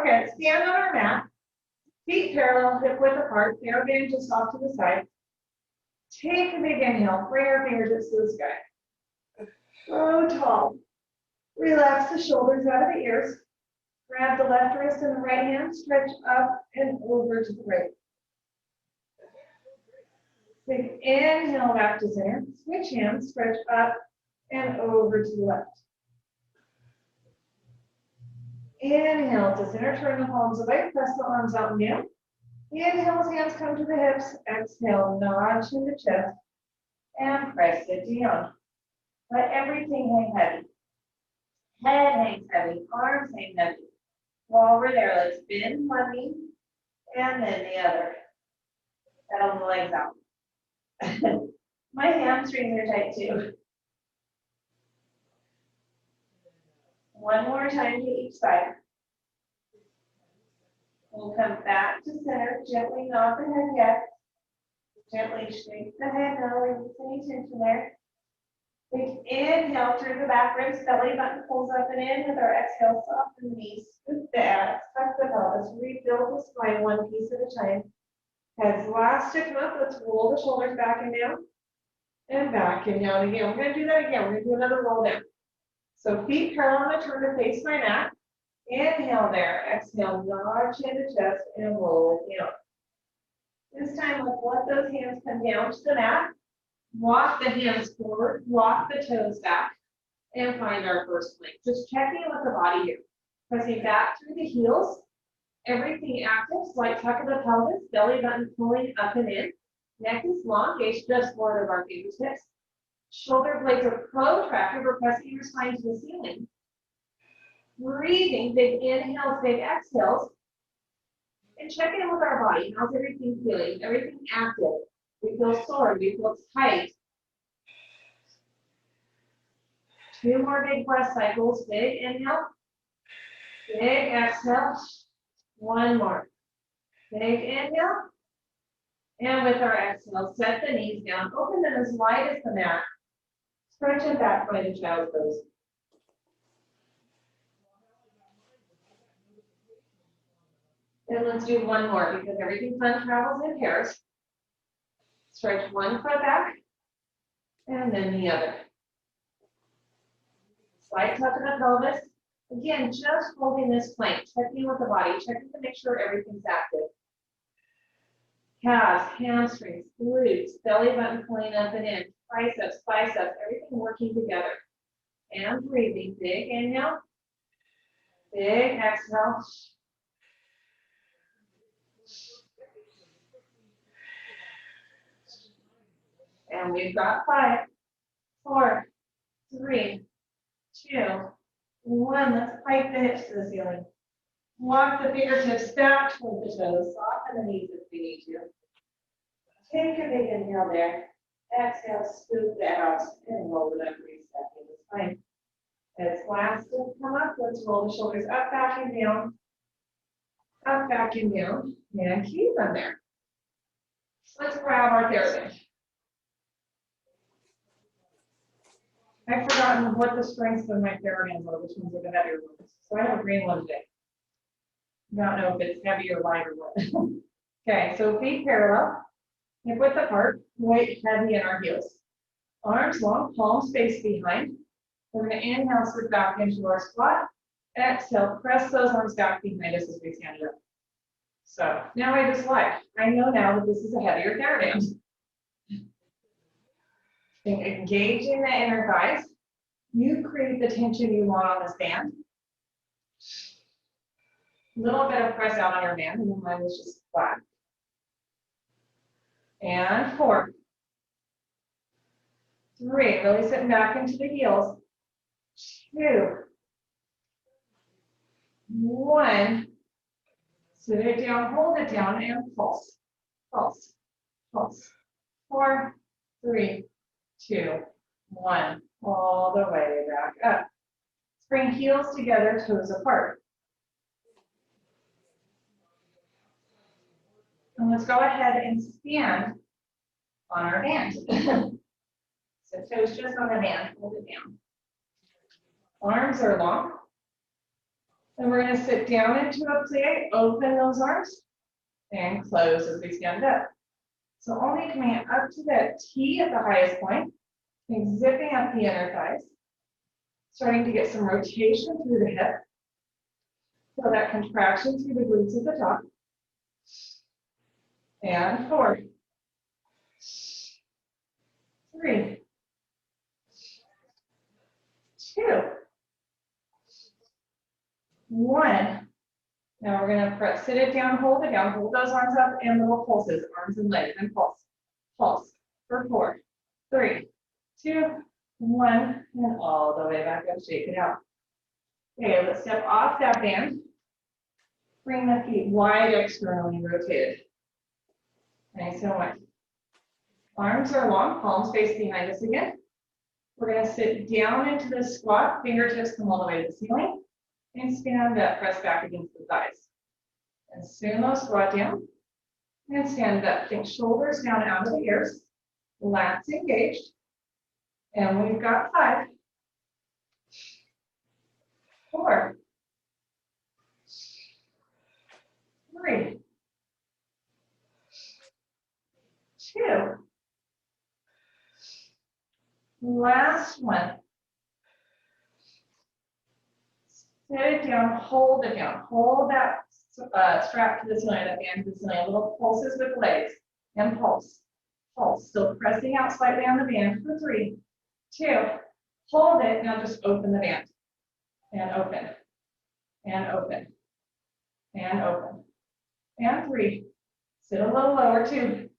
Okay, stand on our mat. Feet parallel, hip width apart. Theraband just off to the side. Take a big inhale. Bring our fingertips to the sky. Grow tall. Relax the shoulders out of the ears. Grab the left wrist and the right hand. Stretch up and over to the right. Big inhale back to center. Switch hands. Stretch up and over to the left. Inhale to center. Turn the palms away. Press the arms out and down. Inhale as hands come to the hips. Exhale, nod to the chest. And press it down. Let everything hang heavy. Head hangs heavy. Arms hang heavy. While we're there, let's bend one knee and then the other. Pedal the legs out. My hamstrings are tight too. One more time to each side. We'll come back to center, gently nod the head yet. Gently shake the head, no release any tension there. Big inhale through the back ribs, belly button pulls up and in. With our exhale, soften the knees, scoop the abs, tuck the pelvis, rebuild the spine one piece at a time. Heads last to come up, let's roll the shoulders back and down. And back and down again. We're going to do that again. We're going to do another roll down. So feet parallel on the turn to face my mat. Inhale there. Exhale, nod chin to chest and roll it down. This time, let's let those hands come down to the mat. Walk the hands forward, walk the toes back, and find our first plank. Just checking with the body here. Pressing back through the heels. Everything active, slight tuck of the pelvis, belly button pulling up and in. Neck is long, gaze just forward of our fingertips. Shoulder blades are protracted, we're pressing your spine to the ceiling. Breathing, big inhales, big exhales. And checking in with our body. How's everything feeling? Everything active. We feel sore, we feel tight. 2 more big breath cycles. Big inhale, big exhale. 1 more. Big inhale. And with our exhale, set the knees down. Open them as wide as the mat. Stretch them back by the child's pose. And let's do 1 more because everything fun travels in pairs. Stretch 1 foot back and then the other. Slight tuck in the pelvis. Again, just holding this plank, checking with the body, checking to make sure everything's active. Calves, hamstrings, glutes, belly button pulling up and in, triceps, biceps, everything working together. And breathing. Big inhale, big exhale. And we've got 5, 4, 3, 2, 1. Let's pike the hips to the ceiling. Walk the fingertips back toward the toes. Soften the knees if we need to. Take a big inhale there. Exhale, scoop the abs and roll it up, reset the spine. As last to come up, let's roll the shoulders up, back, and down. Up, back, and down. And keep them there. Let's grab our Theraband. I've forgotten what the strengths of my Therabands are, which ones are the heavier ones. So I have a green one today. I don't know if it's heavy or light or what. Okay, so feet parallel, hip width apart, weight heavy in our heels. Arms long, palms face behind. We're going to inhale, slip back into our squat. Exhale, press those arms back behind us as we stand up. So now I just lied. I know now that this is a heavier Theraband. Engaging the inner thighs. You create the tension you want on this band. A little bit of press out on your band, and then mine was just flat. And 4, 3, really sitting back into the heels. 2, 1. Sit it down, hold it down, and pulse. Pulse. Pulse. 4, 3, 2, 1. All the way back up. Bring heels together, toes apart. And let's go ahead and stand on our band. So toes just on the band, hold it down. Arms are long. Then we're going to sit down into a plie, open those arms, and close as we stand up. So only coming up to the T at the highest point, and zipping up the inner thighs, starting to get some rotation through the hip. Feel that contraction through the glutes at the top. And 4, 3, 2, 1. Now we're going to press, sit it down, hold those arms up, and little pulses, arms and legs, and pulse. Pulse for 4, 3, 2, 1, and all the way back up, shake it out. Okay, let's step off that band. Bring the feet wide externally rotated. Nice and wide. Arms are long, palms face behind us again. We're going to sit down into the squat, fingertips come all the way to the ceiling, and stand up, press back against the thighs. And sumo squat down, and stand up. Think shoulders down out of the ears, lats engaged, and we've got 5, 4, 3, 2, last one. Sit it down, hold it down. Hold that strap to the ceiling, that band to the ceiling. Little pulses with legs, and pulse. Pulse. Still pressing out slightly on the band for 3, 2. Hold it. Now just open the band. And open. And open. And open. And 3. Sit a little lower, 2,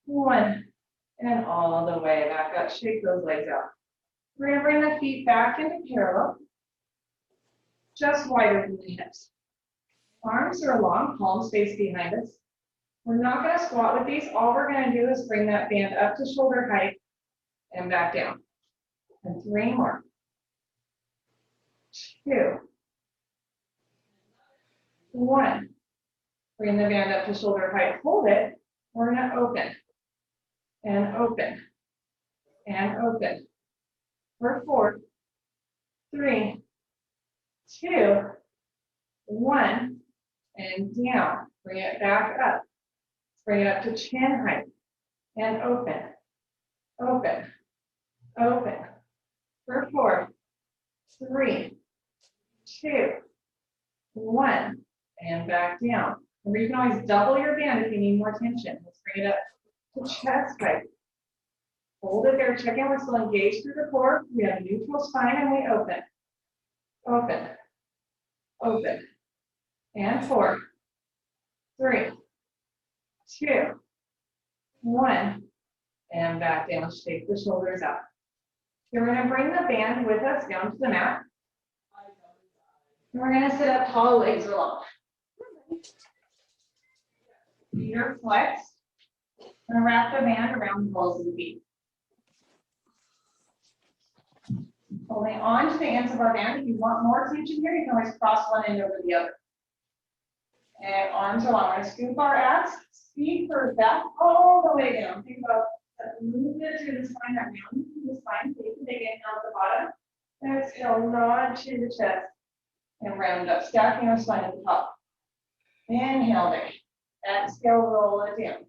1. And all the way back up. Shake those legs out. We're going to bring the feet back into parallel. Just wider than the hips. Arms are long, palms face behind us. We're not going to squat with these. All we're going to do is bring that band up to shoulder height and back down. And 3 more. 2, 1. Bring the band up to shoulder height. Hold it. We're going to open. And open. And open. For 4, 3, 2, 1. And down. Bring it back up. Bring it up to chin height. And open. Open. Open. For 4, 3, 2, 1. And back down. Or you can always double your band if you need more tension. Let's bring it up to chest height. Hold it there. Check in. We're still engaged through the core. We have neutral spine and we open. Open. Open. And 4, 3, 2, 1. And back down. Shake the shoulders out. Then we're going to bring the band with us down to the mat. And we're going to sit up tall, legs are long. Feet are flexed. I'm going to wrap the band around the balls of the feet. Holding on to the ends of our band. If you want more tension here, you can always cross one end over the other. And arms are long. We're going to scoop our abs, feet first back all the way down. Think about that movement through the spine, that mountain through the spine. Take a big inhale at the bottom. Exhale, nod to the chest. And round up, stacking our spine at the top. Inhale there. Exhale, roll it down.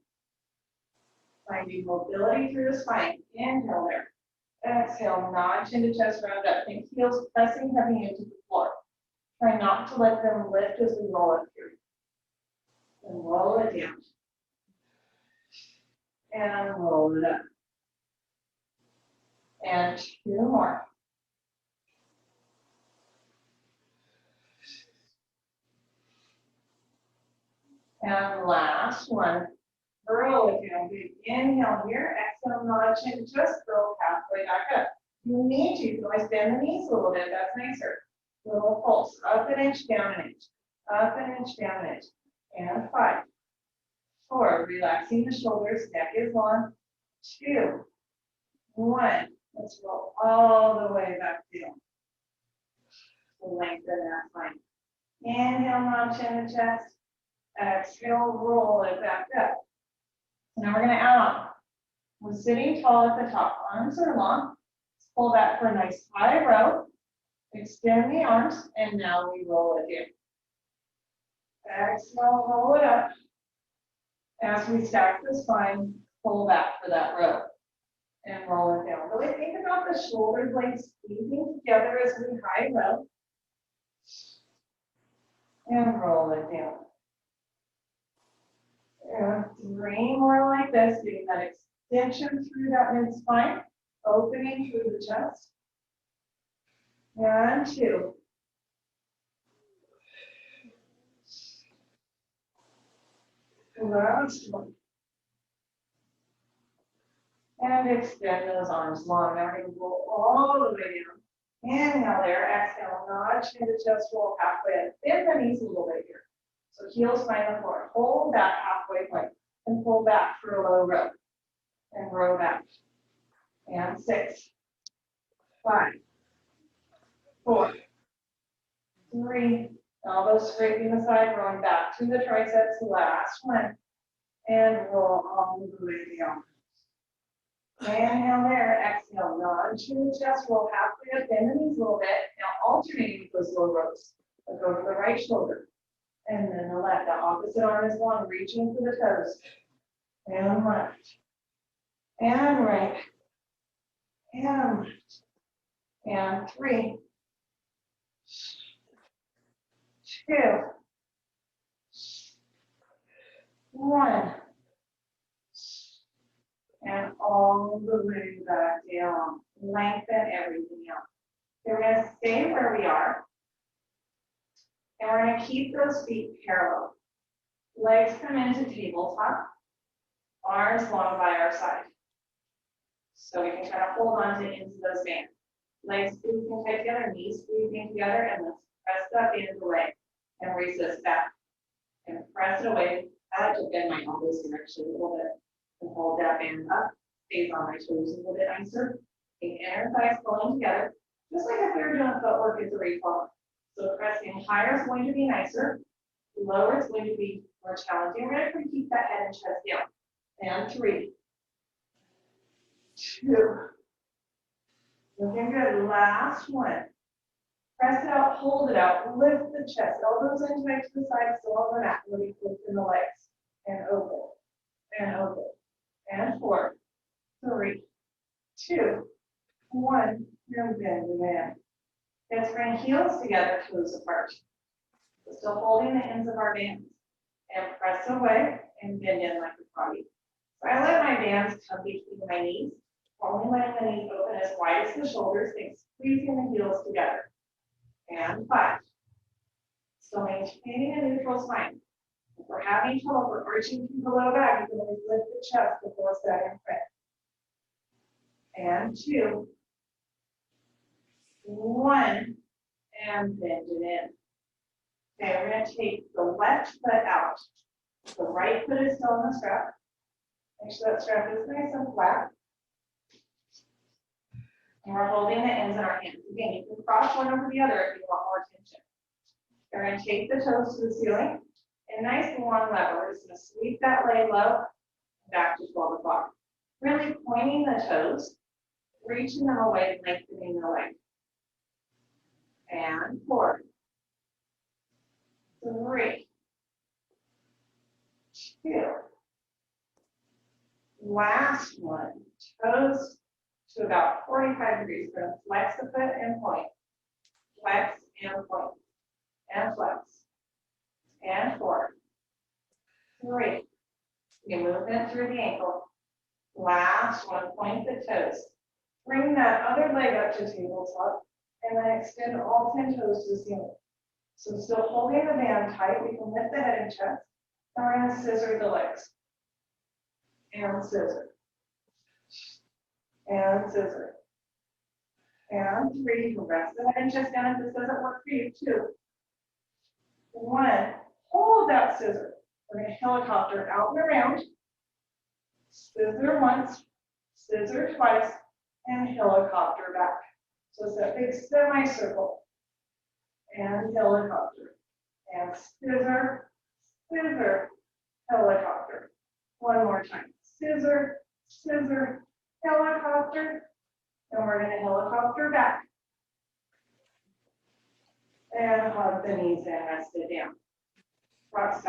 Finding mobility through the spine. Inhale there. Exhale, nod chin to chest, round up. Think heels pressing heavy into the floor. Try not to let them lift as we roll up here. And roll it down. And roll it up. And 2 more. And last one. Roll it down. Big inhale here. Exhale, nod chin to chest. Roll halfway back up. You need to. You can always bend the knees a little bit. That's nicer. Little pulse. Up an inch, down an inch. Up an inch, down an inch. And 5, 4. Relaxing the shoulders. Neck is long. 2, 1. Let's roll all the way back down. Lengthen that spine. Inhale, nod chin to chest. Exhale, roll it back up. So now we're going to add on. We're sitting tall at the top. Arms are long. Let's pull back for a nice high row. Extend the arms, and now we roll it in. Exhale, roll it up. As we stack the spine, pull back for that row. And roll it down. Really think about the shoulder blades squeezing together as we high low. And roll it down. And 3 more like this, getting that extension through that mid-spine, opening through the chest. And 2. Last one. And extend those arms long. Now we're going to roll all the way down. Inhale there, exhale, notch into chest roll halfway. Bend the knees a little bit here. So heels find the floor. Hold that halfway point and pull back for a low row. And row back. And 6, 5, 4, 3. Elbows scraping the side, rolling back to the triceps. Last one. And roll all the way down. Inhale there, exhale, nod to the chest, roll halfway up, bend the knees a little bit. Now alternating with those low rows. We'll go to the right shoulder. And then the left. The opposite arm is long, reaching for the toes. And left. And right. And left. And 3. 2. 1. And all the way back down. Lengthen everything out. We're going to stay where we are. And we're going to keep those feet parallel. Legs come into tabletop. Arms long by our side. So we can kind of hold on to into those bands. Legs squeezing tight together, knees squeezing together, and let's press that band away and resist back. And press it away. I like to bend my elbows direction a little bit. And hold that band up, stays on my toes a little bit nicer. The inner thighs pulling together, just like if we were doing footwork at the reform. So pressing higher is going to be nicer, lower is going to be more challenging. We're going to keep that head and chest down. And 3, 2. Looking good. Last one. Press it out, hold it out, lift the chest, elbows in tight to the side, still on the mat, really lifting the legs. And open, and open. And 4, 3, 2, 1. And bend it in. Let's bring heels together, toes apart. We're still holding the ends of our bands. And press away and bend in like a body. So I let my bands come between my knees, only letting the knees open as wide as the shoulders, and squeezing the heels together. And 5. Still maintaining a neutral spine. If we're having trouble, we're arching through the low back, you can always lift the chest before setting foot. And 2, 1, and bend it in. Okay, we're going to take the left foot out. The right foot is still on the strap. Make sure that strap is nice and flat. And we're holding the ends in our hands. Again, you can cross one over the other if you want more tension. We're going to take the toes to the ceiling. And nice and long lever. We're just going to sweep that leg low back to 12 o'clock. Really pointing the toes, reaching them away, lengthening the leg. And 4, 3, 2. Last one. Toes to about 45 degrees. We're going to flex the foot and point. Flex and point. And flex. And 4, 3. You move in through the ankle. Last one, point the toes. Bring that other leg up to tabletop and then extend all 10 toes to the ceiling. So still holding the band tight, we can lift the head and chest. And we're going to scissor the legs. And scissor. And scissor. And 3, you can rest the head and chest down if this doesn't work for you. 2, 1. Hold that scissor. We're going to helicopter out and around. Scissor once, scissor twice, and helicopter back. So it's that big semicircle. And helicopter. And scissor, scissor, helicopter. One more time. Scissor, scissor, helicopter. And we're going to helicopter back.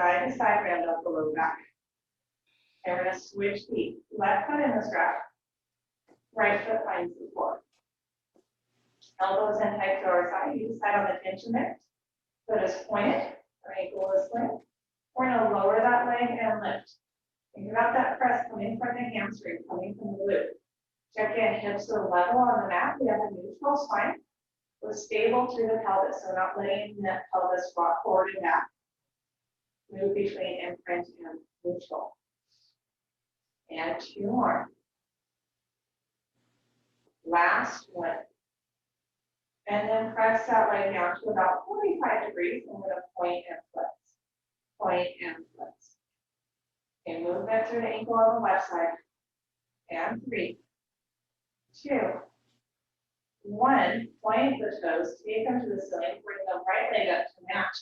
side to side, round up the low back. And we're gonna switch feet. Left foot in the strap, right foot finds the floor. Elbows in tight to our side. You decide on the tension there. Foot is pointed, our ankle is pointed. We're gonna lower that leg and lift. Think about that press coming from the hamstring, coming from the glute. Check in, hips are level on the mat. We have a neutral spine. We're stable through the pelvis, so we're not letting the pelvis rock forward and back. Move between imprint and neutral. And 2 more. Last one. And then press that leg down to about 45 degrees. I'm going to point and flex. Point and flex. Okay, movement through the ankle on the left side. And 3, 2, 1. Point the toes. Take them to the ceiling. Bring the right leg up to match.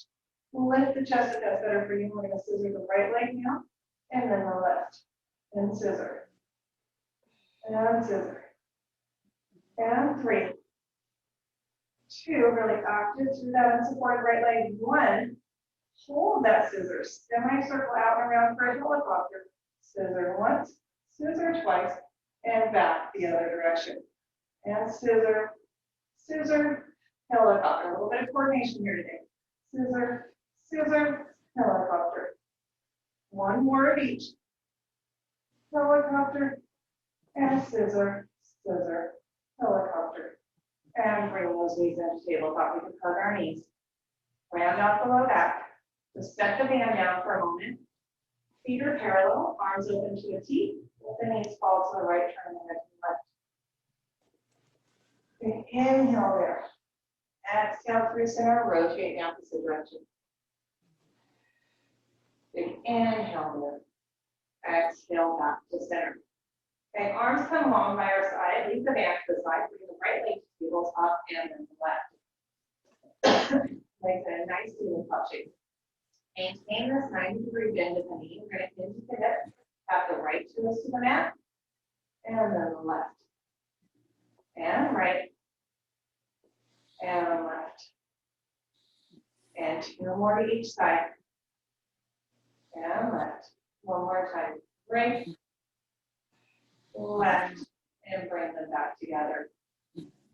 Lift the chest if that's better for you. We're going to scissor the right leg now. And then the left. And scissor. And scissor. And 3, 2, really active through that unsupported right leg. 1, hold that scissor. Semicircle out and around for a helicopter. Scissor once, scissor twice, and back the other direction. And scissor, scissor, helicopter. A little bit of coordination here today. Scissor, scissor, helicopter. 1 more of each. Helicopter, and scissor, scissor, helicopter. And bring those knees into tabletop. We can hug our knees. Round out the low back. Just set the band down for a moment. Feet are parallel, arms open to a T. Let the knees fall to the right, turn the head to the left. Okay, inhale there. Exhale through center, rotate the opposite direction. Big inhale there. Exhale back to center. Okay, arms come long by our side. Leave the band to the side. Bring the right leg to tabletop and then the left. Legs in a nice tabletop shape. Maintain this 90-degree bend at the knee. We're going to hinge the hip. Tap the right toes to the mat. And then the left. And right. And left. And 2 more to each side. And left. 1 more time. Right. Left. And bring them back together.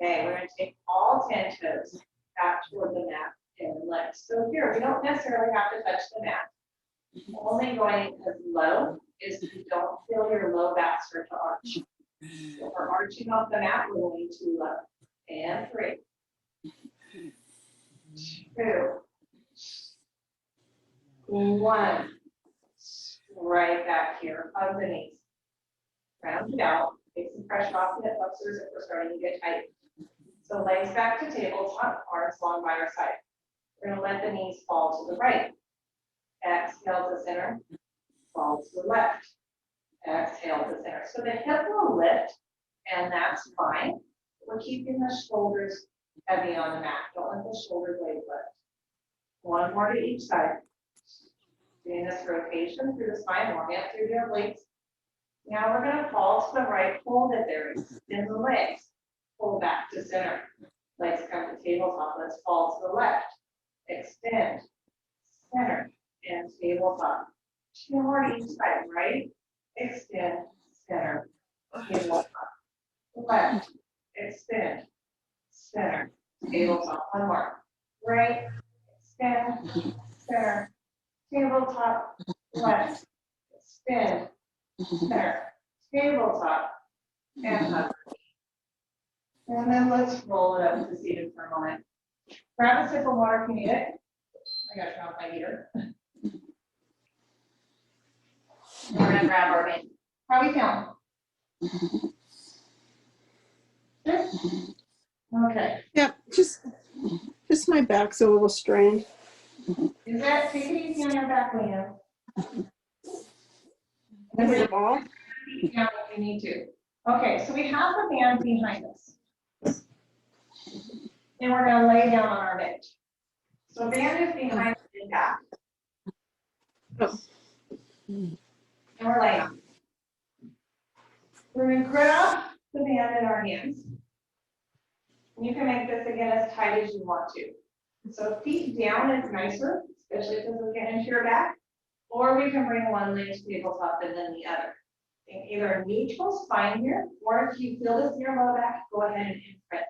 Okay, we're going to take all 10 toes back toward the mat and left. So here, we don't necessarily have to touch the mat. Only going as low is if you don't feel your low back start to arch. So if we're arching off the mat, we're going too low. And 3, 2, 1. Right back here, hug the knees. Round it out. Take some pressure off the hip flexors if we're starting to get tight. So legs back to tabletop, arms long by our side. We're going to let the knees fall to the right. Exhale to center, fall to the left. Exhale to center. So the hip will lift, and that's fine. We're keeping the shoulders heavy on the mat. Don't let the shoulder blade lift. 1 more to each side. Doing this rotation through the spine, warm up through the obliques. Now we're going to fall to the right, hold it there, extend the legs. Pull back to center. Legs come to tabletop. Let's fall to the left. Extend, center, and tabletop. 2 more to each side. Right, extend, center, tabletop. Left, extend, center, tabletop. 1 more. Right, extend, center, tabletop. Left, extend, center, tabletop, and hug. And then let's roll it up to seated for a moment. Grab a sip of water if you need it. I got to turn off my heater. We're going to grab our band. How are we feeling? Good? Okay. Yep, just my back's a little strained. Is that, take it easy on your back, Liam. Is it a ball? Yeah, if you need to. Okay, so we have the band behind us. And we're going to lay down on our bench. So band is behind the back. Oh. And we're laying on. We're going to grab the band in our hands. And you can make this again as tight as you want to. So feet down is nicer, especially if this is getting into your back. Or we can bring one leg to tabletop and then the other. In either neutral spine here, or if you feel this in your low back, go ahead and imprint.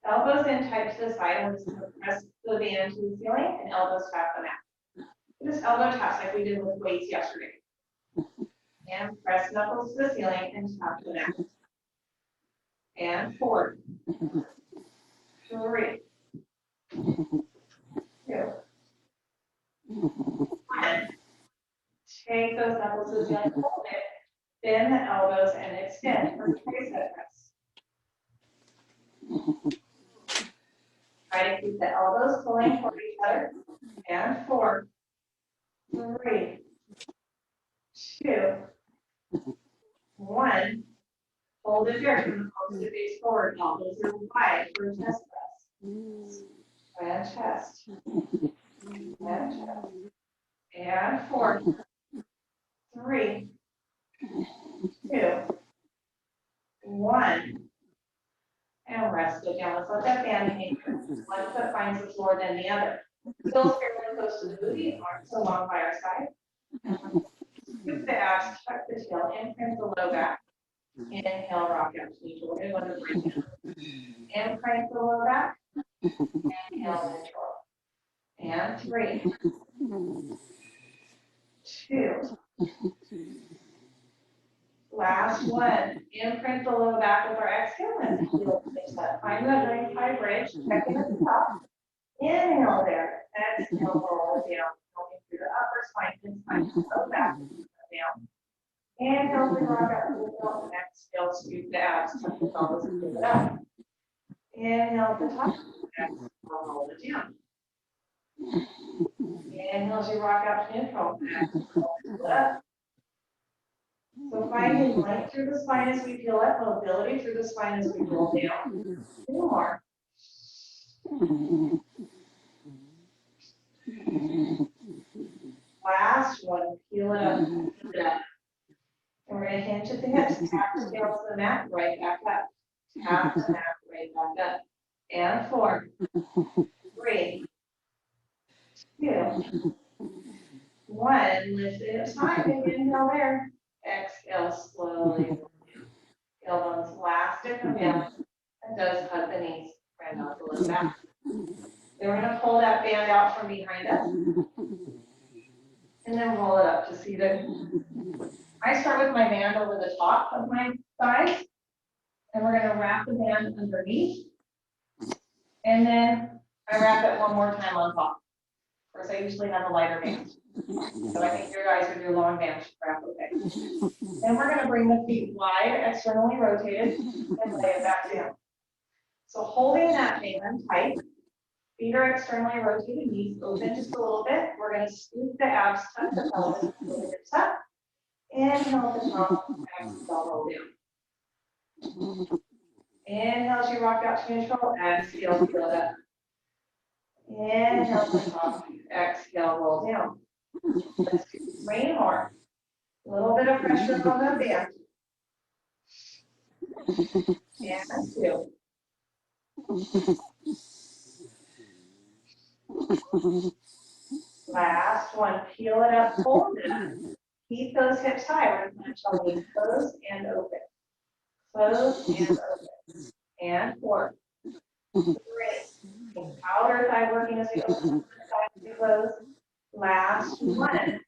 Elbows in tight to the side, and we're just going to press the band to the ceiling and elbows tap the mat. Just elbow taps like we did with weights yesterday. And press knuckles to the ceiling and tap the mat. And 4, 3, 2, 1. Take those knuckles to the ceiling, hold it, bend the elbows and extend for tricep press. Try to keep the elbows pulling toward each other. And 4, 3, 2, 1. Hold it here from the opposite face forward. Elbows are wide for chest press. And chest. And chest. And 4, 3, 2, 1. And rest it down. Let's let that band hang. One foot finds the floor, then the other. Heels fairly close to the booty, arms along by our side. Scoop the abs, tuck the tail, imprint the low back. Inhale, rock out to neutral. We're going to breathe in. Imprint the low back. Inhale, neutral. And 3, 2. Last one. Imprint the low back with our exhale and heel fix that. Find that nice high bridge. Checking at the top. Inhale there. Exhale, roll it down. Going through the upper spine and spine. Low back. Down. Inhale, we rock out to the middle. Exhale, scoop the abs. Tuck the elbows and pull it up. Inhale at the top. Exhale, roll it down. Inhale as you rock out to neutral. Exhale, pull it up. So finding length through the spine as we peel up, mobility through the spine as we roll down. 2 more. Last one, peel it up. Peel it up. And we're going to hinge at the hips, tap the scale to the mat, right back up. Tap the mat, right back up. And 4, 3, 2, 1. Lift the hips high and inhale there. Exhale slowly. Elbows last to come down and does hug the knees. Right out the low back. Then we're going to pull that band out from behind us. And then roll it up to see that. I start with my band over the top of my thighs. And we're going to wrap the band underneath. And then I wrap it one more time on top. Of course, I usually have a lighter band. So I think your guys with your long band should wrap okay. Then we're going to bring the feet wide, externally rotated, and lay it back down. So holding that band tight, feet are externally rotated, knees open just a little bit. We're going to scoop the abs, tuck the pelvis, pull the hips up. Inhale at the top, exhale, roll down. Inhale as you rock out to neutral, exhale, peel it up. Inhale at the top, exhale, roll down. Let's do 3 more. A little bit of pressure on the band. And 2. Last one. Peel it up, hold it. Keep those hips high. We're going to tell you close and open. Close and open. And 4, 3. Outer thigh working as we open the side as we close. Last one.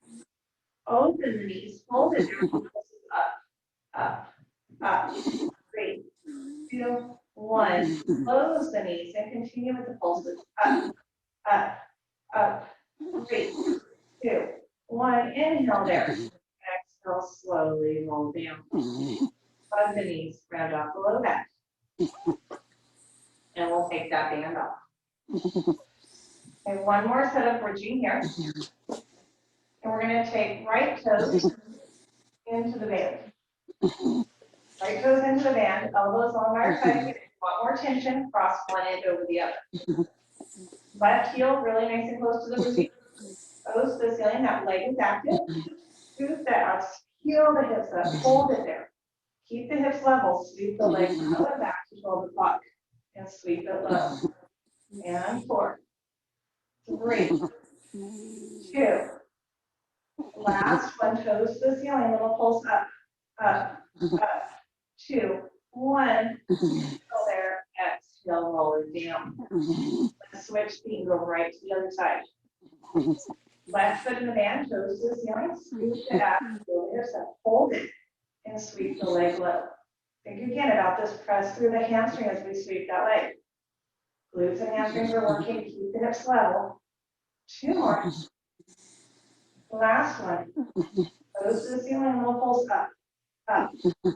Open the knees. Hold it down. Up, up. 3, 2, 1. Close the knees and continue with the pulses. Up, up, up. 3, 2, 1. Inhale there. Exhale, slowly roll down. Hug the knees, round off the low back. And we'll take that band off. Okay, one more set of bridging here. And we're going to take right toes into the band. Right toes into the band, elbows on our side. If you want more tension, cross one edge over the other. Left heel really nice and close to the booty. Toes to the ceiling, that leg is active. Scoop the abs, peel the hips up, hold it there. Keep the hips level, sweep the legs out back to 12 o'clock. And sweep it low. And 4, 3, 2. Last one, toes to the ceiling, little pulse up, up, up. 2, 1. Still there. Exhale, roll it down. Let's switch feet and go right to the other side. Left foot in the band, toes to the ceiling, scoop it out, go to yourself, hold it, and sweep the leg low. Think again about this press through the hamstring as we sweep that leg. Glutes and hamstrings are working to keep the hips level. 2 more. Last one. Toes to the ceiling, little pulse up, up, up.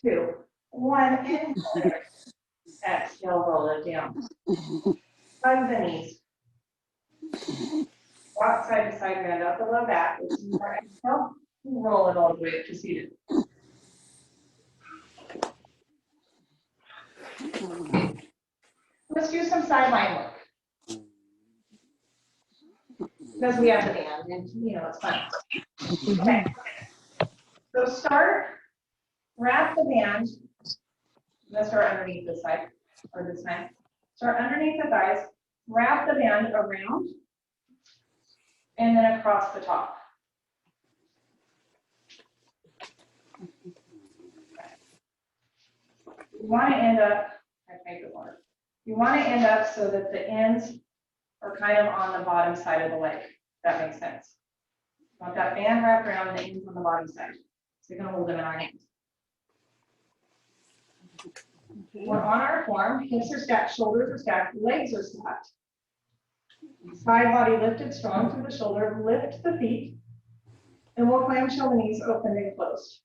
2, 1, and there. Exhale, roll it down. Hug the knees. Walk side to side, round out the low back. More exhale, roll it all the way up to seated. Let's do some sideline work. Because we have the band and it's fun. Okay. So start, wrap the band. Let's start underneath this side, or this time. Start underneath the thighs, wrap the band around, and then across the top. You want to end up, you want to end up so that the ends are kind of on the bottom side of the leg. If that makes sense. You want that band wrapped around the ends on the bottom side. So you're going to hold them in our hands. We're on our form, hips are stacked, shoulders are stacked, legs are stacked. Side body lifted, strong through the shoulder, lift the feet, and we'll clamshell the knees open and closed.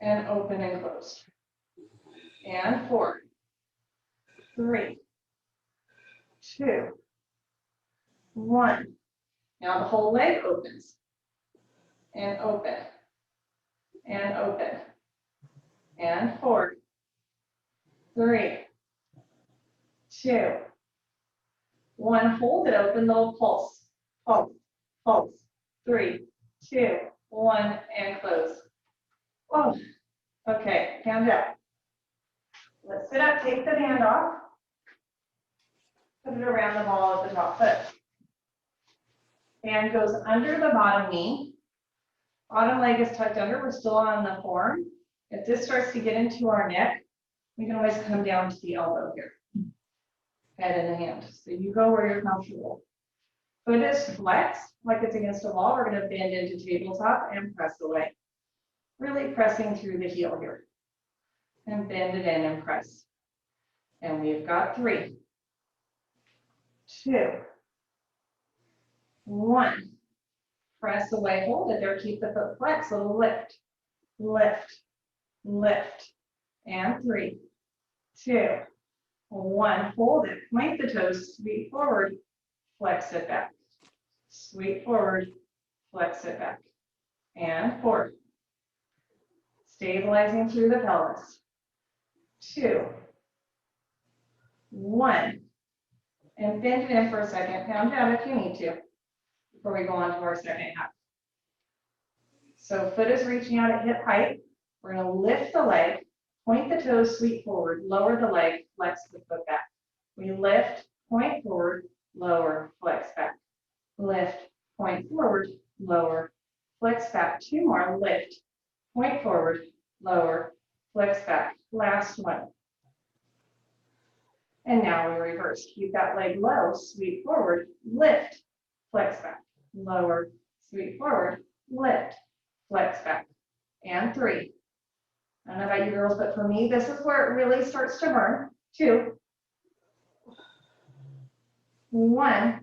And open and closed. And 4, 3, 2, 1. Now the whole leg opens. And open. And open. And 4, 3, 2, 1. Hold it open, little pulse, pulse, pulse. 3, 2, 1, and close. Oh, okay, hand down. Let's sit up, take the band off. Put it around the ball of the top foot. Band goes under the bottom knee. Bottom leg is tucked under. We're still on the form. If this starts to get into our neck, we can always come down to the elbow here. Head and the hand. So you go where you're comfortable. Foot is flexed like it's against a wall. We're going to bend into tabletop and press away. Really pressing through the heel here. And bend it in and press. And we've got 3, 2, 1. Press away, hold it there, keep the foot flexed, little lift, lift, lift. And 3, 2, 1. Hold it, point the toes, sweep forward, flex it back. Sweep forward, flex it back. And 4. Stabilizing through the pelvis. 2, 1. And bend it in for a second. Pound down if you need to before we go on to our second half. So foot is reaching out at hip height. We're going to lift the leg, point the toes, sweep forward, lower the leg, flex the foot back. We lift, point forward, lower, flex back. Lift, point forward, lower, flex back. 2 more, lift, point forward, lower, flex back. Last one. And now we reverse. Keep that leg low, sweep forward, lift, flex back, lower, sweep forward, lift, flex back. And 3. I don't know about you girls, but for me, this is where it really starts to burn. 2, 1,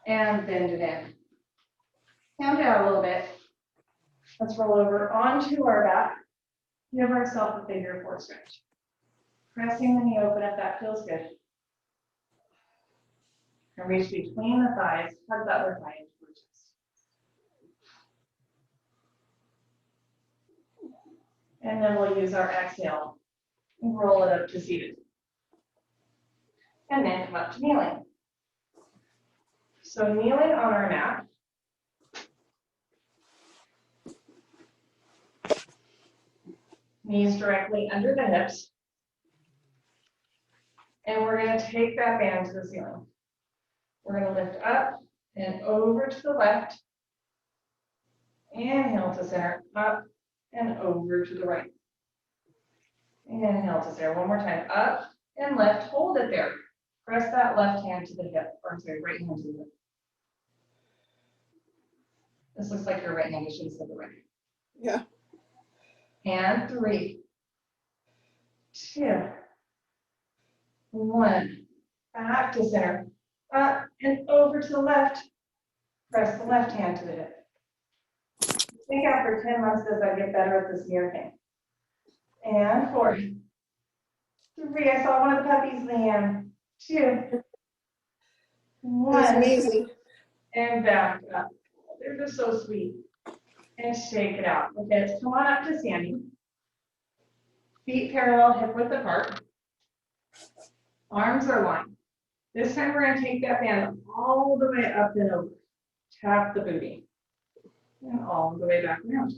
and bend it in. Count out a little bit. Let's roll over onto our back. Give ourselves a figure 4 stretch. Pressing the knee open if that feels good. And reach between the thighs, hug the other thigh into your chest. And then we'll use our exhale and roll it up to seated. And then come up to kneeling. So kneeling on our mat. Knees directly under the hips. And we're going to take that band to the ceiling. We're going to lift up and over to the left. Inhale to center, up and over to the right. Inhale to center, one more time, up and left, hold it there. Press that left hand to the hip, or I'm sorry, right hand to the hip. This looks like your right hand, I should have said the right. Yeah. And 3, 2, 1. Back to center, up and over to the left. Press the left hand to the hip. I think after 10 months, does I get better at this mirror thing? And 4, 3. I saw one of the puppies, Leanne. 2, 1. That's amazing. And back up. They're just so sweet. And shake it out. Okay, let's come on up to standing. Feet parallel, hip width apart. Arms are lined. This time we're going to take that band all the way up and over. Tap the booty. And all the way back around.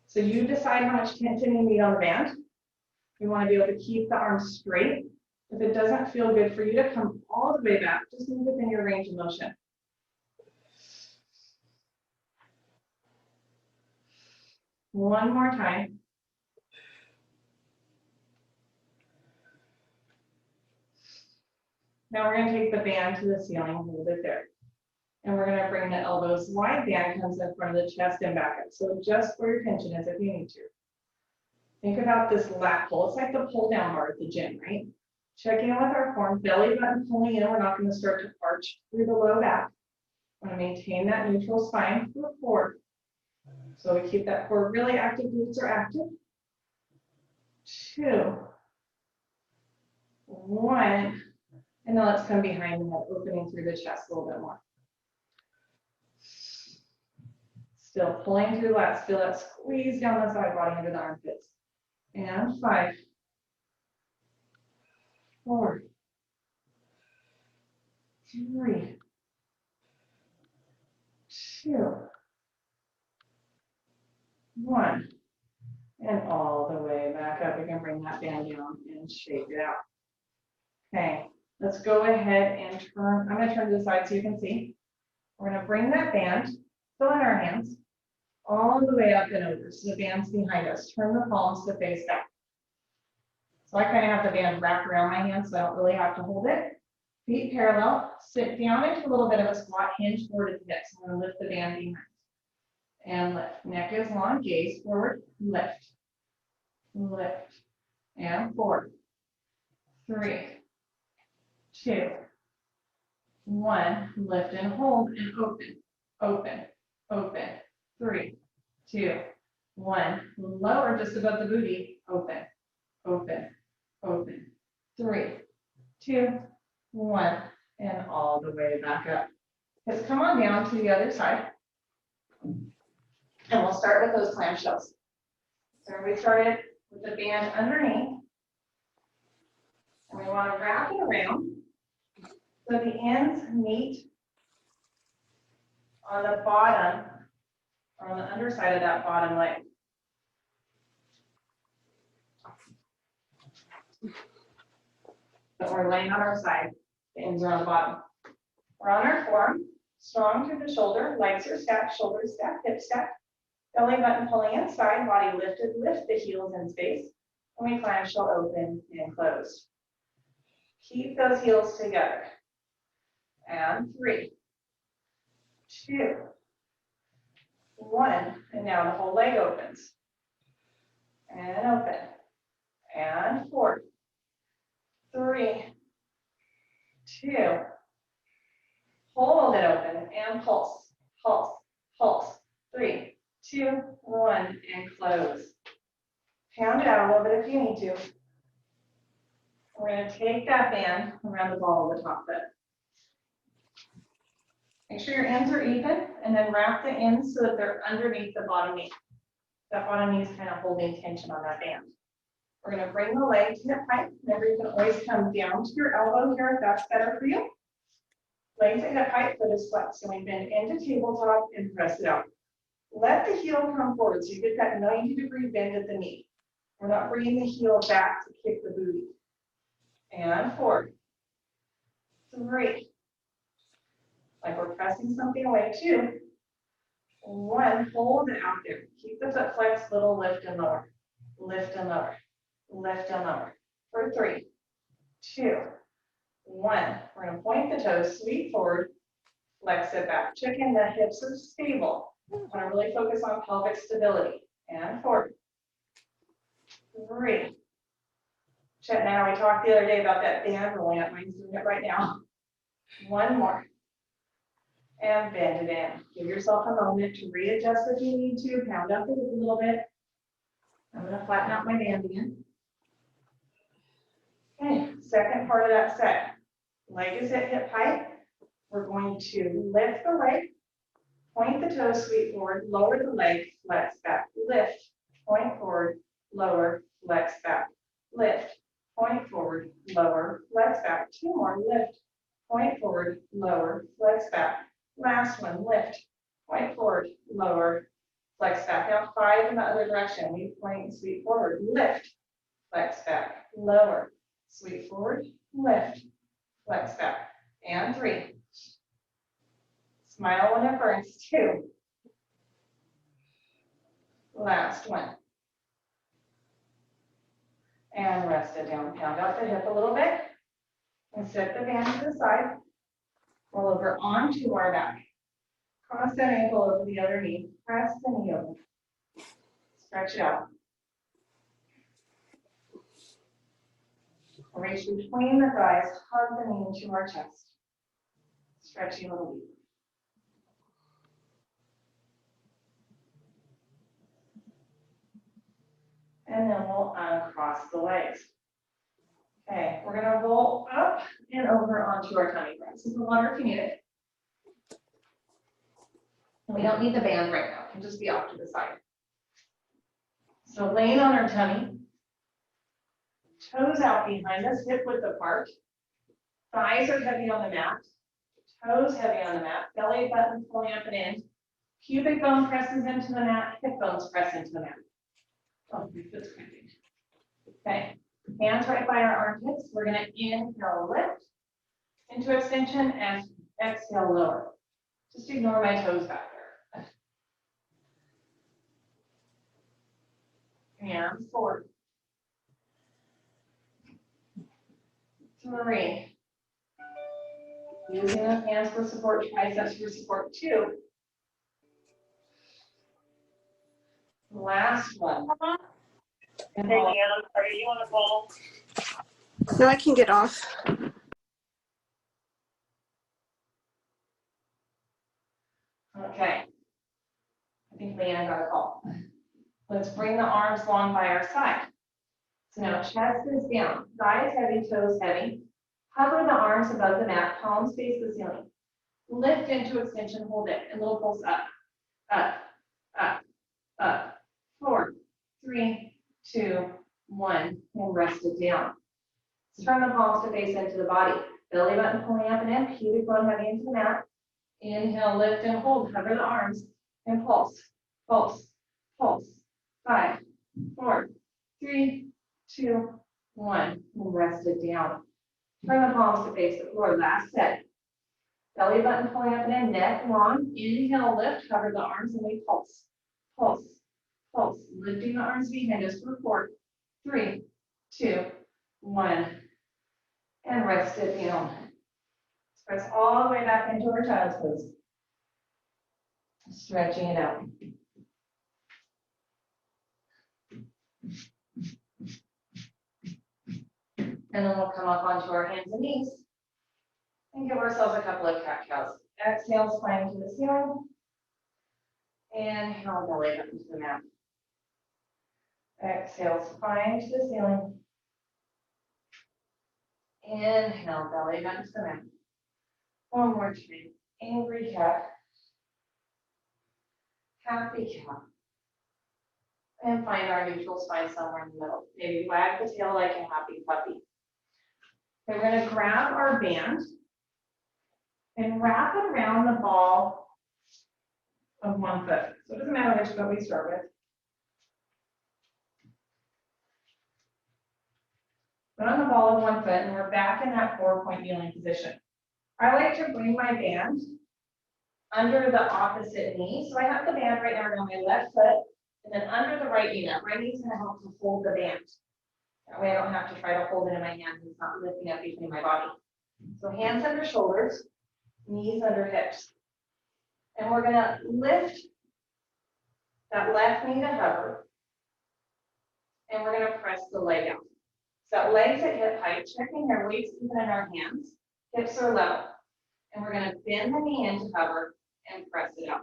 So you decide how much tension you need on the band. You want to be able to keep the arms straight. If it doesn't feel good for you to come all the way back, just move within your range of motion. One more time. Now we're going to take the band to the ceiling, hold it there. And we're going to bring the elbows wide, band comes in front of the chest and back up. So adjust where your tension is if you need to. Think about this lat pull. It's like the pull down bar at the gym, right? Check in with our form, belly button pulling in. We're not going to start to arch through the low back. We're going to maintain that neutral spine for 4. So we keep that core really active, glutes are active. 2, 1. And now let's come behind the head, opening through the chest a little bit more. Still pulling through lats, feel that squeeze down the side body into the armpits. And 5, 4, 3, 2, 1. And all the way back up. You can bring that band down and shake it out. Okay, let's go ahead and turn. I'm going to turn to the side so you can see. We're going to bring that band, still in our hands, all the way up and over. So the band's behind us. Turn the palms to face down. So I kind of have the band wrapped around my hand, so I don't really have to hold it. Feet parallel, sit down into a little bit of a squat, hinge forward at the hips. I'm going to lift the band behind. And lift. Neck is long, gaze forward, lift. Lift. And 4, 3, 2, 1. Lift and hold and open. Open. Open. 3, 2, 1. Lower just above the booty. Open. Open. Open. 3, 2, 1. And all the way back up. Let's come on down to the other side. And we'll start with those clamshells. So we started with the band underneath. And we want to wrap it around so the ends meet on the bottom, or on the underside of that bottom leg. So we're laying on our side, the ends are on the bottom. We're on our forearm, strong through the shoulder, legs are stacked, shoulders stacked, hips stacked. Belly button pulling inside, body lifted, lift the heels in space. And we clamshell open and close. Keep those heels together. And 3, 2, 1. And now the whole leg opens. And open. And 4, 3, 2. Hold it open and pulse, pulse, pulse. 3, 2, 1, and close. Pound it out a little bit if you need to. We're going to take that band around the ball of the top foot. Make sure your ends are even, and then wrap the ends so that they're underneath the bottom knee. That bottom knee is kind of holding tension on that band. We're going to bring the leg to hip height. Remember, you can always come down to your elbow here if that's better for you. Leg to hip height, foot is flexed. So we bend into tabletop and press it out. Let the heel come forward so you get that 90-degree bend at the knee. We're not bringing the heel back to kick the booty. And 4, 3, like we're pressing something away. 2, 1, hold it out there. Keep the foot flexed, little lift and lower. Lift and lower. Lift and lower. For 3, 2, 1. We're going to point the toes, sweep forward, flex it back. Check in the hips are stable. I want to really focus on pelvic stability. And 4, 3. Check now. We talked the other day about that band rolling up. Mine's doing it right now. 1 more. And bend it in. Give yourself a moment to readjust if you need to. Pound up a little bit. I'm going to flatten out my band again. Okay, second part of that set. Leg is at hip height. We're going to lift the leg, point the toes, sweep forward, lower the leg, flex back, lift, point forward, lower, flex back, lift, point forward, lower, flex back. 2 more, lift, point forward, lower, flex back. Last one, lift, point forward, lower, flex back. Now 5 in the other direction. We point and sweep forward, lift, flex back, lower, sweep forward, lift, flex back. And 3. Smile when it burns. 2. Last one. And rest it down. Pound out the hip a little bit. And set the band to the side. Roll over onto our back. Cross that ankle over the other knee. Press the knee over. Stretch it out. Reach between the thighs. Hug the knee into our chest. Stretching a little deeper. And then we'll uncross the legs. Okay, we're gonna roll up and over onto our tummy. Grab some water if you need it. We don't need the band right now. It can just be off to the side. So laying on our tummy, toes out behind us, hip width apart. Thighs are heavy on the mat. Toes heavy on the mat. Belly button pulling up and in. Pubic bone presses into the mat. Hip bones press into the mat. Oh, my foot's cramping. Okay, hands right by our armpits. We're going to inhale, lift into extension, and exhale, lower. Just ignore my toes back there. And 4, 3. Using the hands for support, triceps for support. 2. Last one. And Hey, Leanna, are you on a call? No, I can get off. Okay. I think Leanna got a call. Let's bring the arms long by our side. So now chest is down, thighs heavy, toes heavy. Hover the arms above the mat, palms face the ceiling. Lift into extension, hold it, and little pulse up, up, up, up. 4, 3, 2, 1, and rest it down. Turn the palms to face into the body. Belly button pulling up and in, pubic bone heavy into the mat. Inhale, lift and hold, cover the arms, and pulse, pulse, pulse. 5, 4, 3, 2, 1, and rest it down. Turn the palms to face the floor. Last set. Belly button pulling up and in, neck long. Inhale, lift, cover the arms, and we pulse, pulse, pulse. Lifting the arms behind us for 4, 3, 2, 1, and rest it down. Press all the way back into our child's pose. Stretching it out. And then we'll come up onto our hands and knees and give ourselves a couple of cat cows. Exhale, spine to the ceiling. Inhale, belly button to the mat. Exhale, spine to the ceiling. Inhale, belly button to the mat. One more time. Angry cat. Happy cat. And find our neutral spine somewhere in the middle. Maybe wag the tail like a happy puppy. Okay, we're going to grab our band and wrap it around the ball of one foot. So it doesn't matter which foot we start with. Put on the ball of one foot and we're back in that 4-point kneeling position. I like to bring my band under the opposite knee. So I have the band right now around my left foot, and then under the right knee. That right knee is going to help to hold the band. That way I don't have to try to hold it in my hand. It's not lifting up between my body. So hands under shoulders, knees under hips. And we're going to lift that left knee to hover. And we're going to press the leg out. So that leg's at hip height, checking our weights even in our hands. Hips are level. And we're going to bend the knee in to hover and press it out.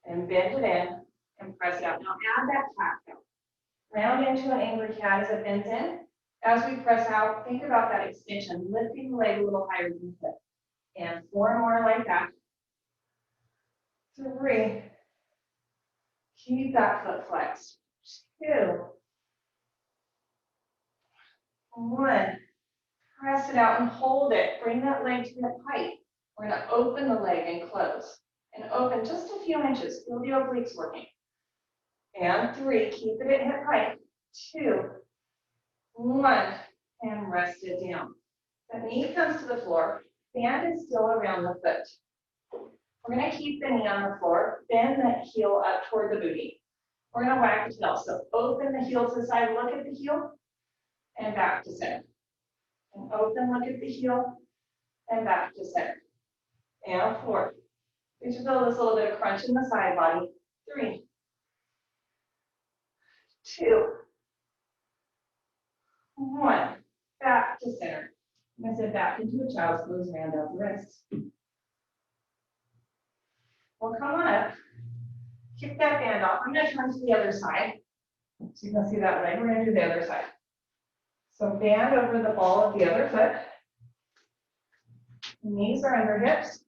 And bend it in and press it out. Now add that cat out. Round into an angry cat as it bends in. As we press out, think about that extension, lifting the leg a little higher than the hip. And 4 more like that. 3. Keep that foot flexed. 2. 1. Press it out and hold it. Bring that leg to hip height. We're going to open the leg and close. And open just a few inches. Feel the obliques working. And 3. Keep it at hip height. 2. 1. And rest it down. The knee comes to the floor. Band is still around the foot. We're going to keep the knee on the floor. Bend the heel up toward the booty. We're going to whack the tail. So open the heel to the side. Look at the heel. And back to center. And open, look at the heel. And back to center. And 4. We should feel this little bit of crunch in the side body. 3. 2. 1. Back to center. I'm going to sit back into a child's pose, round out the wrists. Well, come on up. Kick that band off. I'm going to turn to the other side. So you can see that leg. We're going to do the other side. So band over the ball of the other foot. Knees are under hips.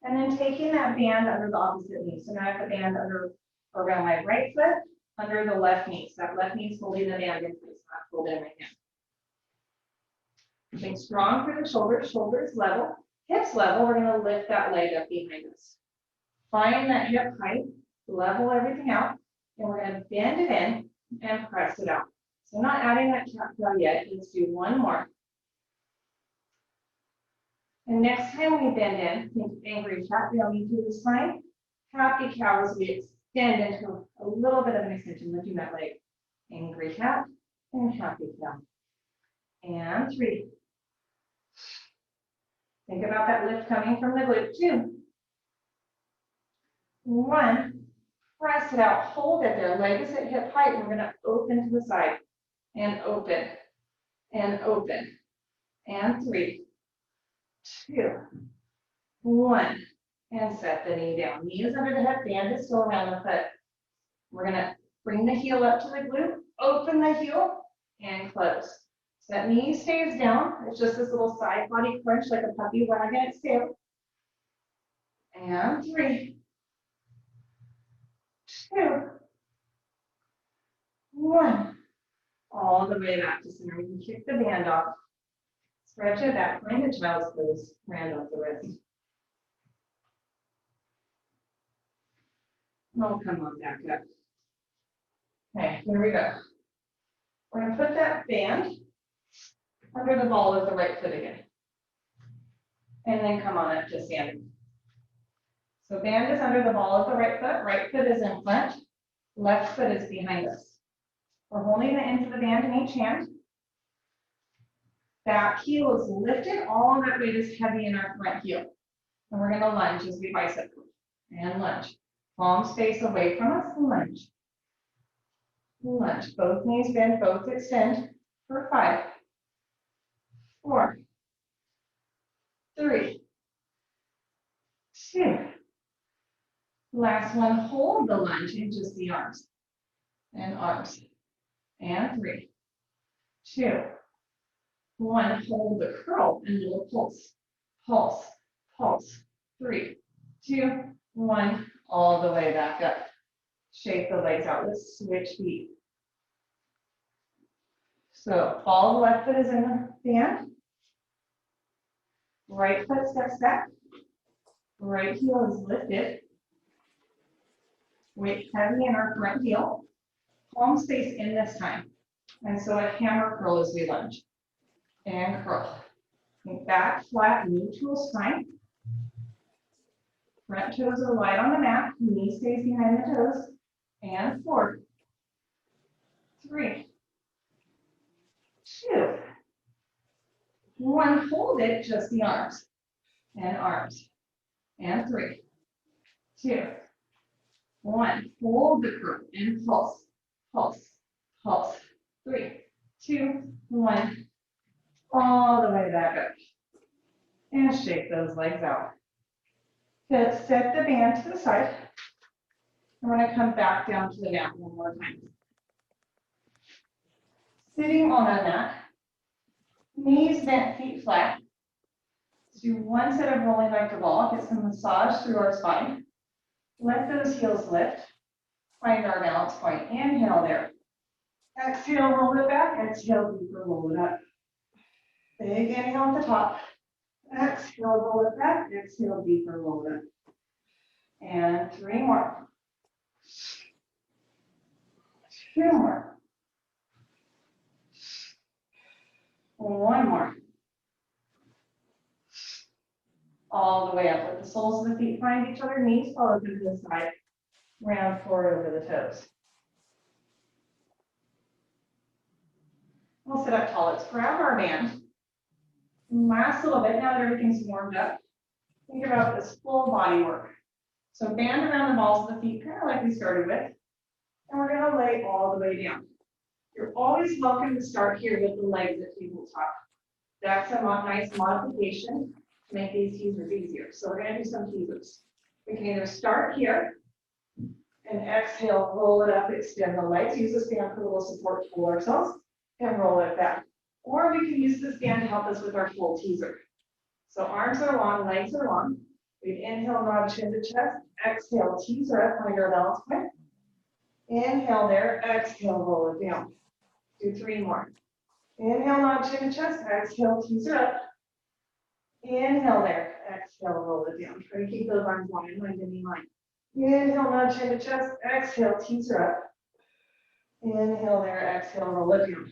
And then taking that band under the opposite knee. So now I have the band under around my right foot, under the left knee. So that left knee is holding the band in place, not holding in my hand. Think strong through the shoulders, shoulders level, hips level. We're going to lift that leg up behind us. Find that hip height, level everything out, and we're going to bend it in and press it out. So not adding that cat cow yet. Let's do 1 more. And next time we bend in, think angry cat, we don't need to do the spine. Happy cow as we extend into a little bit of an extension, lifting that leg. Angry cat and happy cow. And 3. Think about that lift coming from the glute. 2. 1. Press it out. Hold it there. Leg is at hip height. We're going to open to the side. And open. And open. And 3. 2. 1. And set the knee down. Knee is under the hip. Band is still around the foot. We're going to bring the heel up to the glute. Open the heel. And close. So that knee stays down. It's just this little side body crunch like a puppy wagging its tail. And 3. 2. 1. All the way back to center. We can kick the band off. Stretch it back. Find the child's pose. Round off the wrist. Oh, come on, back up. Okay, here we go. We're going to put that band under the ball of the right foot again. And then come on up to standing. So band is under the ball of the right foot is in front, left foot is behind us. We're holding the ends of the band in each hand. Back heel is lifted, all that weight is heavy in our front heel. And we're going to lunge as we bicep curl. And lunge. Palms face away from us, lunge. Lunge. Both knees bend, both extend for 5, 4, 3, 2. Last one, hold the lunge in just the arms. And arms. And 3, 2, 1. Hold the curl and little pulse. Pulse. Pulse. 3, 2, 1. All the way back up. Shake the legs out. Let's switch feet. So ball of the left foot is in the band. Right foot steps back. Right heel is lifted. Weight heavy in our front heel. Palms face in this time. And so a hammer curl as we lunge. And curl. Think back, flat, neutral spine. Front toes are wide on the mat, knee stays behind the toes. And 4, 3, 2, 1. Hold it, just the arms. And arms. And 3, 2, 1. Hold the curl and pulse, pulse, pulse. 3, 2, 1. All the way back up. And shake those legs out. Good. Set the band to the side. We're going to come back down to the mat one more time. Sitting on a mat, knees bent, feet flat. Let's do one set of rolling like a ball. Get some massage through our spine. Let those heels lift. Find our balance point. Inhale there. Exhale, roll it back. Exhale, deeper, roll it up. Big inhale at the top. Exhale, roll it back. Exhale, deeper, roll it up. And 3 more. 2 more. 1 more. All the way up. Let the soles of the feet find each other. Knees follow to the side. Round forward over the toes. We'll sit up tall. Let's grab our band. Last little bit, now that everything's warmed up, think about this full body work. So band around the balls of the feet, kind of like we started with. And we're going to lay all the way down. You're always welcome to start here with the legs at tabletop. That's a nice modification to make these teasers easier. So we're going to do some teasers. We can either start here and exhale, roll it up, extend the legs, use this band for a little support to hold ourselves, and roll it back. Or we can use this band to help us with our full teaser. So arms are long, legs are long. We inhale, nod chin to chest. Exhale, teaser up, find our balance point. Inhale there, exhale, roll it down. Do 3 more. Inhale, nod chin to chest. Exhale, teaser up. Inhale there, exhale, roll it down. Try to keep those arms long and mind in line. Inhale, nod chin to chest. Exhale, teaser up. Inhale there, exhale, roll it down.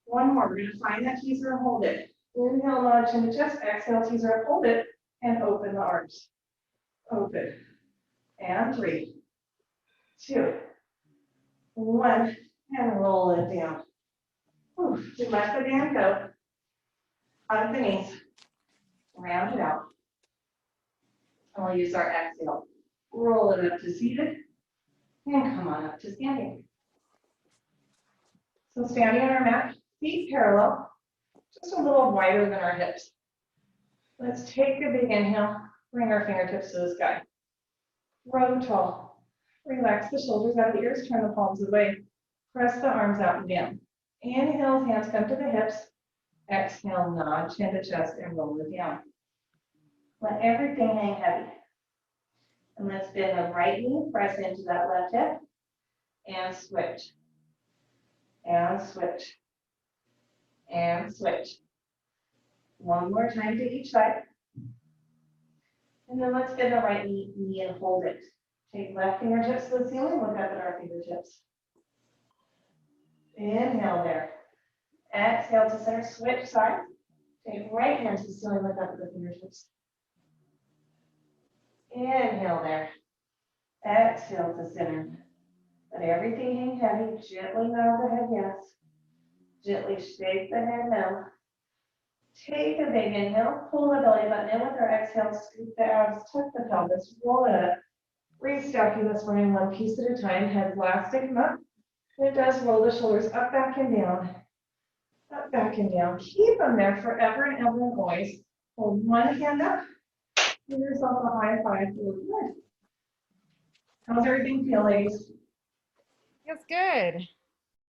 1 more. We're going to find that teaser and hold it. Inhale, nod chin to chest. Exhale, teaser up, hold it, and open the arms. Open. And 3, 2, 1, and roll it down. Whew. We let the band go. Hug the knees. Round it out. And we'll use our exhale. Roll it up to seated. And come on up to standing. So standing on our mat, feet parallel, just a little wider than our hips. Let's take a big inhale, bring our fingertips to the sky. Row tall. Relax the shoulders out of the ears, turn the palms away. Press the arms out and down. Inhale, hands come to the hips. Exhale, nod, chin to chest, and roll it down. Let everything hang heavy. And let's bend the right knee, press into that left hip, and switch. And switch. And switch. 1 more time to each side. And then let's bend the right knee and hold it. Take left fingertips to the ceiling, look up at our fingertips. Inhale there. Exhale to center, switch sides. Take right hand to the ceiling, look up at the fingertips. Inhale there. Exhale to center. Let everything hang heavy. Gently nod the head yes. Gently shake the head no. Take a big inhale. Pull the belly button in with our exhale. Scoop the abs. Tuck the pelvis. Roll it up. Restacking this morning 1 piece at a time. Head last stick up. It does roll the shoulders up, back, and down. Up, back, and down. Keep them there forever and ever and always. Hold 1 hand up. Give yourself a high five. Good. How's everything feel, ladies? That's good.